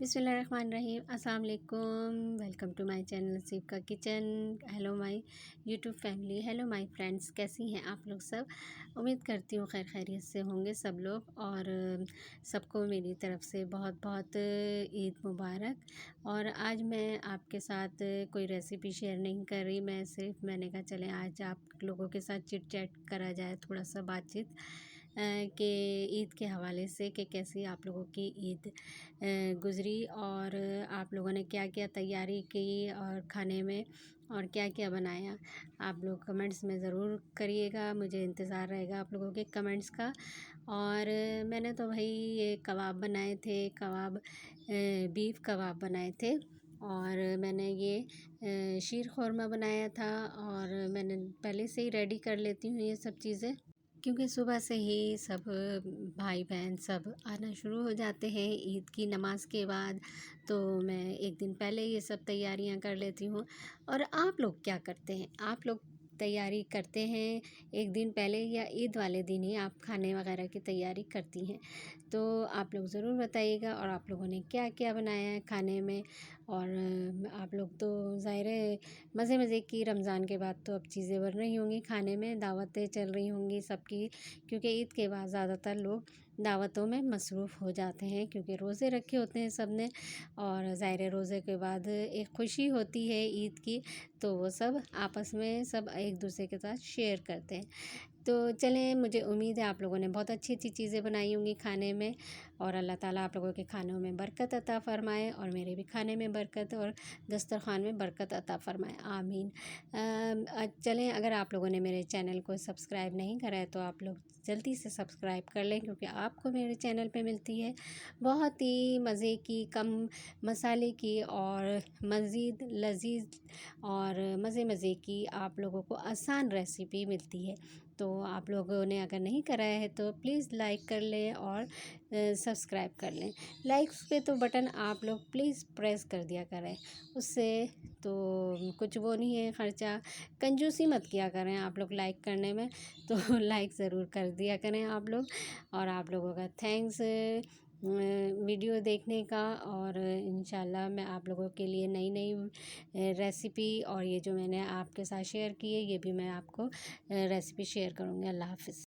बिस्मिल्लाहिर्रहमानिर्रहीम। अस्सलाम वालेकुम। वेलकम टू माय चैनल नसीब का kitchen. Hello my YouTube family, hello my friends, कैसी हैं आप लोग सब। उम्मीद करती हूँ खैर खैरियत से होंगे सब लोग, और सबको मेरी तरफ से बहुत बहुत ईद मुबारक। और आज मैं आपके साथ कोई रेसिपी शेयर नहीं कर रही, मैंने कहा चलें आज आप लोगों के साथ चिट चैट करा जाए, थोड़ा सा बातचीत कि ईद के हवाले से कि कैसी आप लोगों की ईद गुज़री, और आप लोगों ने क्या क्या तैयारी की और खाने में और क्या क्या बनाया। आप लोग कमेंट्स में ज़रूर करिएगा, मुझे इंतज़ार रहेगा आप लोगों के कमेंट्स का। और मैंने तो भाई ये कबाब बनाए थे, बीफ कबाब बनाए थे, और मैंने ये शीर ख़ोरमा बनाया था। और मैंने पहले से ही रेडी कर लेती हूँ ये सब चीज़ें, क्योंकि सुबह से ही सब भाई बहन सब आना शुरू हो जाते हैं ईद की नमाज़ के बाद, तो मैं एक दिन पहले ये सब तैयारियां कर लेती हूँ। और आप लोग क्या करते हैं? आप लोग तैयारी करते हैं एक दिन पहले, या ईद वाले दिन ही आप खाने वगैरह की तैयारी करती हैं? तो आप लोग ज़रूर बताइएगा। और आप लोगों ने क्या क्या बनाया है खाने में। और आप लोग तो ज़ाहिर है मज़े मज़े की, रमज़ान के बाद तो अब चीज़ें बन रही होंगी खाने में, दावतें चल रही होंगी सबकी, क्योंकि ईद के बाद ज़्यादातर लोग दावतों में मसरूफ़ हो जाते हैं, क्योंकि रोज़े रखे होते हैं सब ने। और ज़ाहिर रोज़े के बाद एक ख़ुशी होती है ईद की, तो वो सब आपस में सब एक दूसरे के साथ शेयर करते हैं। तो चलें, मुझे उम्मीद है आप लोगों ने बहुत अच्छी अच्छी चीज़ें बनाई होंगी खाने में, और अल्लाह ताला आप लोगों के खानों में बरकत अता फ़रमाए, और मेरे भी खाने में बरकत और दस्तरख़्वान में बरकत अता फ़रमाए, आमीन। चलें, अगर आप लोगों ने मेरे चैनल को सब्सक्राइब नहीं करा है तो आप लोग जल्दी से सब्सक्राइब कर लें, क्योंकि आपको मेरे चैनल पे मिलती है बहुत ही मज़े की, कम मसाले की और मज़ीद लजीज और मज़े मज़े की आप लोगों को आसान रेसिपी मिलती है। तो आप लोगों ने अगर नहीं करा है तो प्लीज़ लाइक कर लें और सब्सक्राइब कर लें। लाइक्स पे तो बटन आप लोग प्लीज़ प्रेस कर दिया करें, उससे तो कुछ वो नहीं है ख़र्चा, कंजूसी मत किया करें आप लोग लाइक करने में, तो लाइक ज़रूर कर दिया करें आप लोग। और आप लोगों का थैंक्स वीडियो देखने का। और इंशाल्लाह मैं आप लोगों के लिए नई नई रेसिपी, और ये जो मैंने आपके साथ शेयर की है ये भी मैं आपको रेसिपी शेयर करूँगी। अल्लाह हाफ़िज़।